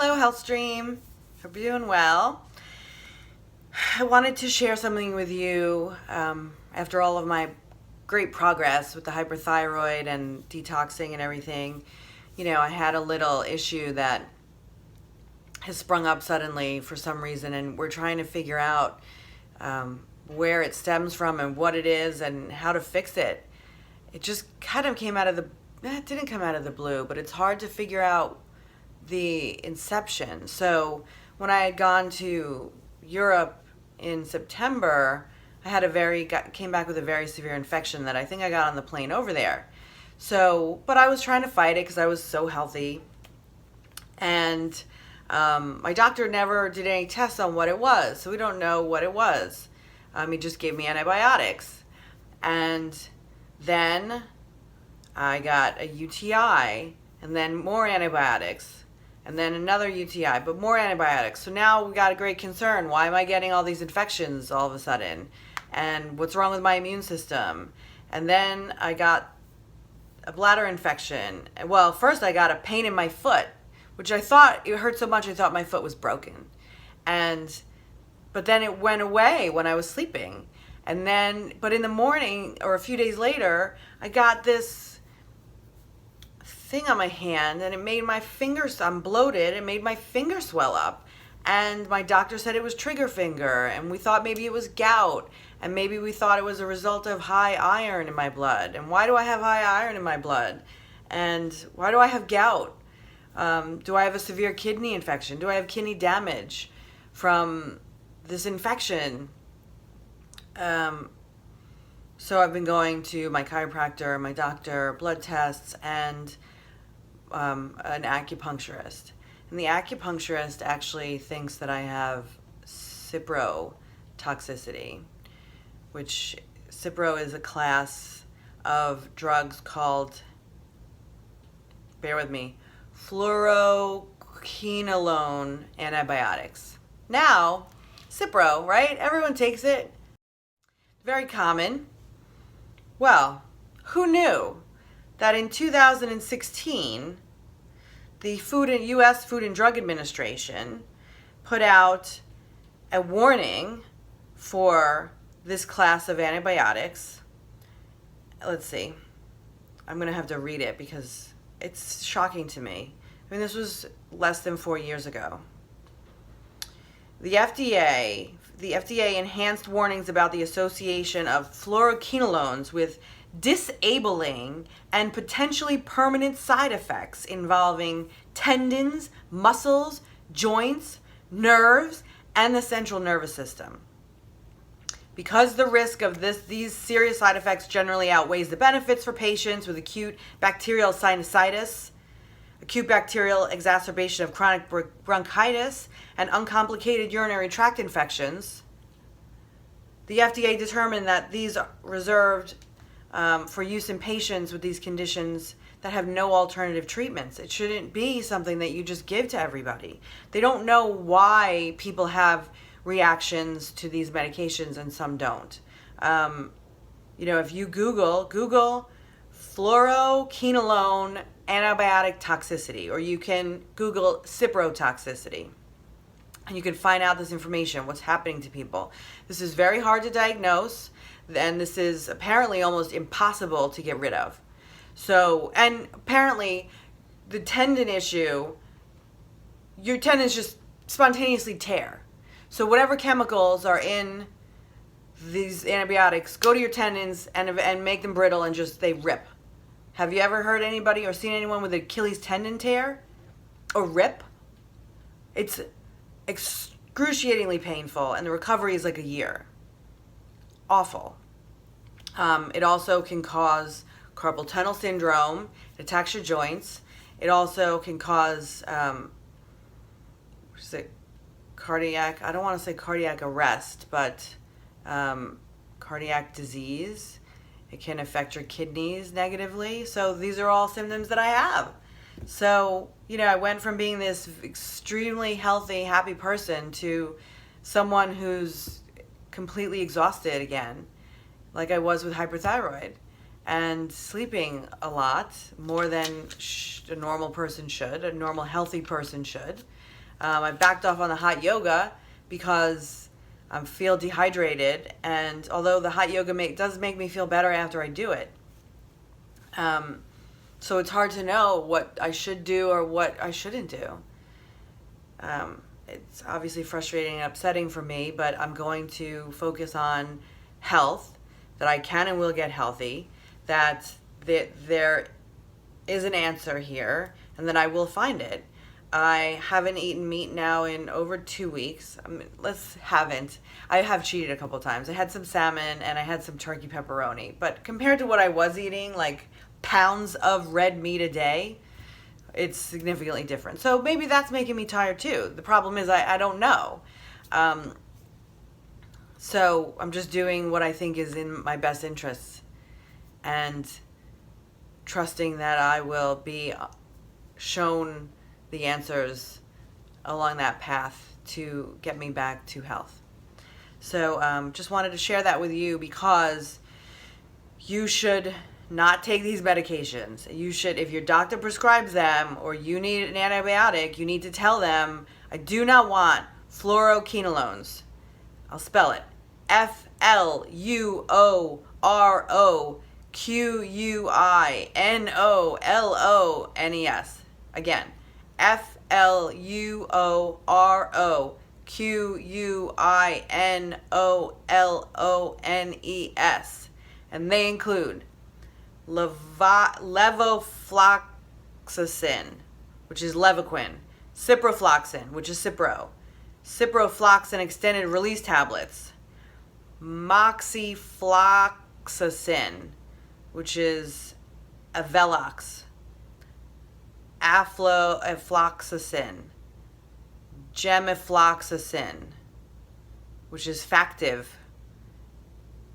Hello, Health Stream. Hope you're doing well. I wanted to share something with you after all of my great progress with the hyperthyroid and detoxing and everything. You know, I had a little issue that has sprung up suddenly for some reason, and we're trying to figure out where it stems from and what it is and how to fix it. It just kind of it didn't come out of the blue, but it's hard to figure out the inception. So when I had gone to Europe in September, came back with a very severe infection that I think I got on the plane over there. So, but I was trying to fight it because I was so healthy. And my doctor never did any tests on what it was, so we don't know what it was. He just gave me antibiotics. And then I got a UTI, and then more antibiotics, and then another UTI, but more antibiotics. So now we got a great concern. Why am I getting all these infections all of a sudden? And what's wrong with my immune system? And then I got a bladder infection. Well, first I got a pain in my foot, which I thought, it hurt so much I thought my foot was broken. But then it went away when I was sleeping. But in the morning or a few days later, I got this thing on my hand, and it made my fingers, I'm bloated, it made my finger swell up. And my doctor said it was trigger finger, and we thought maybe it was gout, and maybe we thought it was a result of high iron in my blood. And why do I have high iron in my blood? And why do I have gout? Do I have a severe kidney infection? Do I have kidney damage from this infection? So I've been going to my chiropractor, my doctor, blood tests, and an acupuncturist. And the acupuncturist actually thinks that I have Cipro toxicity, which Cipro is a class of drugs called, bear with me, fluoroquinolone antibiotics. Now, Cipro, right? Everyone takes it. Very common. Well, who knew that in 2016, the U.S. Food and Drug Administration put out a warning for this class of antibiotics. Let's see. I'm going to have to read it because it's shocking to me. I mean, this was less than 4 years ago. The FDA enhanced warnings about the association of fluoroquinolones with disabling and potentially permanent side effects involving tendons, muscles, joints, nerves, and the central nervous system. Because the risk of these serious side effects generally outweighs the benefits for patients with acute bacterial sinusitis, acute bacterial exacerbation of chronic bronchitis, and uncomplicated urinary tract infections, the FDA determined that these are reserved for use in patients with these conditions that have no alternative treatments. It shouldn't be something that you just give to everybody. They don't know why people have reactions to these medications and some don't. If you Google fluoroquinolone antibiotic toxicity, or you can Google Cipro toxicity, and you can find out this information, what's happening to people. This is very hard to diagnose, and this is apparently almost impossible to get rid of. So, and apparently the tendon issue, your tendons just spontaneously tear. So whatever chemicals are in these antibiotics go to your tendons and make them brittle, and they rip. Have you ever heard anybody or seen anyone with Achilles tendon tear or rip? It's excruciatingly painful, and the recovery is like a year. Awful. It also can cause carpal tunnel syndrome. It attacks your joints. It also can cause cardiac, I don't want to say cardiac arrest, but cardiac disease. It can affect your kidneys negatively. So these are all symptoms that I have. So, I went from being this extremely healthy, happy person to someone who's completely exhausted again, like I was with hyperthyroid, and sleeping a lot, more than a normal person should, a normal healthy person should. I backed off on the hot yoga because I feel dehydrated, and although the hot yoga does make me feel better after I do it, so it's hard to know what I should do or what I shouldn't do. It's obviously frustrating and upsetting for me, but I'm going to focus on health, that I can and will get healthy, that there is an answer here, and that I will find it. I haven't eaten meat now in over 2 weeks. I have cheated a couple times. I had some salmon and I had some turkey pepperoni, but compared to what I was eating, like pounds of red meat a day, it's significantly different. So maybe that's making me tired too. The problem is I don't know. So I'm just doing what I think is in my best interests and trusting that I will be shown the answers along that path to get me back to health. So just wanted to share that with you because you should not take these medications. You should, if your doctor prescribes them or you need an antibiotic, you need to tell them, I do not want fluoroquinolones. I'll spell it. Fluoroquinolones. Again, Fluoroquinolones. And they include levofloxacin, which is Levaquin, ciprofloxacin, which is Cipro, ciprofloxacin extended release tablets, moxifloxacin, which is Avelox, afloxacin, gemifloxacin, which is Factive,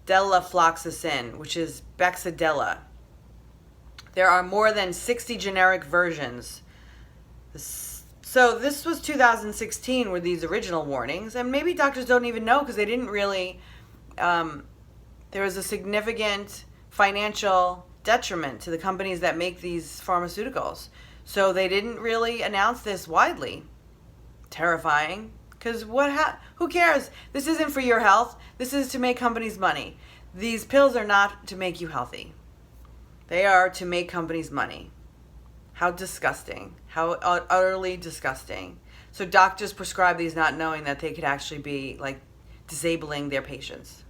delafloxacin, which is Bexadella. There are more than 60 generic versions. So this was 2016 were these original warnings, and maybe doctors don't even know because they didn't really, there was a significant financial detriment to the companies that make these pharmaceuticals. So they didn't really announce this widely. Terrifying. Because who cares? This isn't for your health. This is to make companies money. These pills are not to make you healthy. They are to make companies money. How disgusting. How utterly disgusting. So doctors prescribe these not knowing that they could actually be like disabling their patients.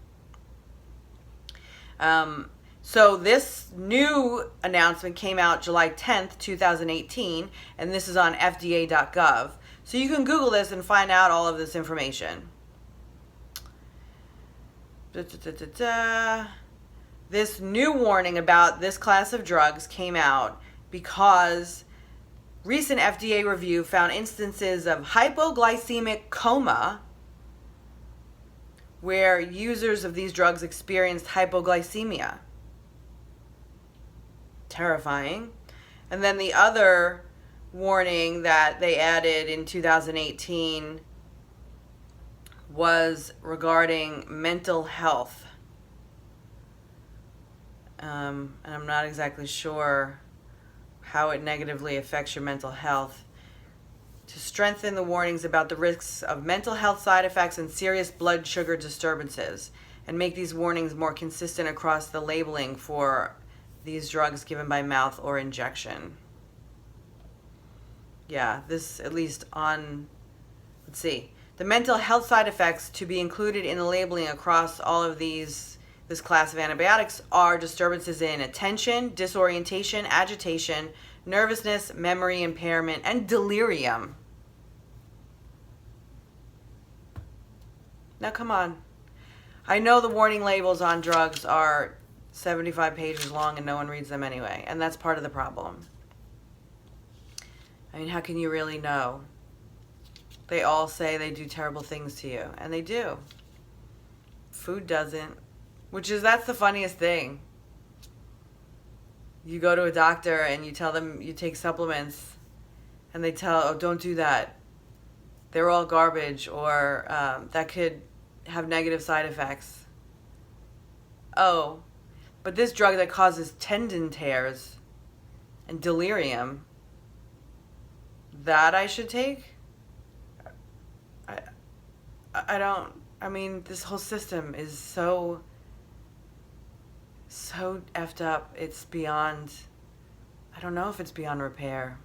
So this new announcement came out July 10th, 2018, and this is on FDA.gov. So you can Google this and find out all of this information. This new warning about this class of drugs came out because recent FDA review found instances of hypoglycemic coma where users of these drugs experienced hypoglycemia. Terrifying. And then the other warning that they added in 2018 was regarding mental health. And I'm not exactly sure how it negatively affects your mental health. To strengthen the warnings about the risks of mental health side effects and serious blood sugar disturbances, and make these warnings more consistent across the labeling for these drugs given by mouth or injection. Yeah, this at least on, let's see, the mental health side effects to be included in the labeling across all of this class of antibiotics are disturbances in attention, disorientation, agitation, nervousness, memory impairment, and delirium. Now come on. I know the warning labels on drugs are 75 pages long and no one reads them anyway, and that's part of the problem. I mean, how can you really know? They all say they do terrible things to you, and they do. Food doesn't, that's the funniest thing. You go to a doctor and you tell them you take supplements, and they tell, oh, don't do that. They're all garbage, or that could have negative side effects. Oh, but this drug that causes tendon tears and delirium, that I should take? I don't, I mean, this whole system is so effed up. It's beyond, I don't know if it's beyond repair.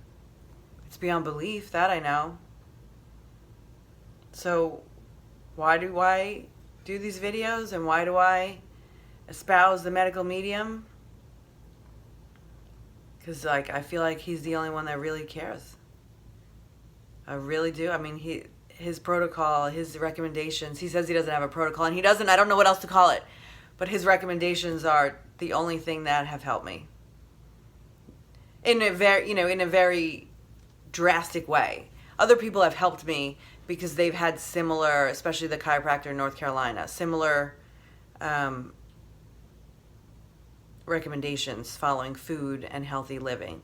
It's beyond belief, that I know. So why do I do these videos, and why do I espouse the medical medium? Because, like, I feel like he's the only one that really cares. I really do. I mean, his protocol, his recommendations, he says he doesn't have a protocol, and he doesn't. I don't know what else to call it. But his recommendations are the only thing that have helped me. In a very drastic way. Other people have helped me because they've had similar, especially the chiropractor in North Carolina, similar recommendations following food and healthy living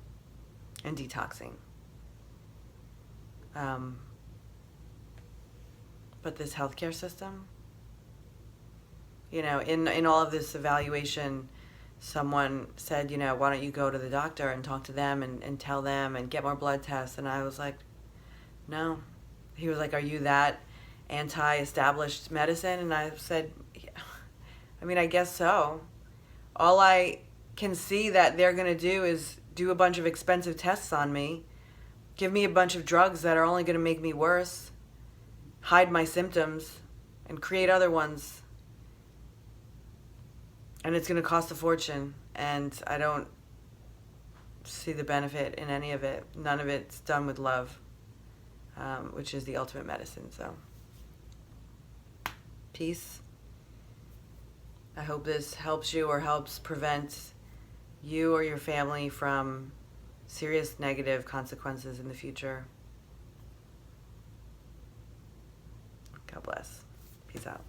and detoxing. But this healthcare system, in all of this evaluation, someone said, why don't you go to the doctor and talk to them and tell them and get more blood tests? And I was like, no. He was like, are you that anti-established medicine? And I said, yeah. I mean, I guess so. All I can see that they're going to do is do a bunch of expensive tests on me, give me a bunch of drugs that are only going to make me worse, hide my symptoms, and create other ones. And it's going to cost a fortune, and I don't see the benefit in any of it. None of it's done with love, which is the ultimate medicine. So, peace. I hope this helps you or helps prevent you or your family from serious negative consequences in the future. God bless. Peace out.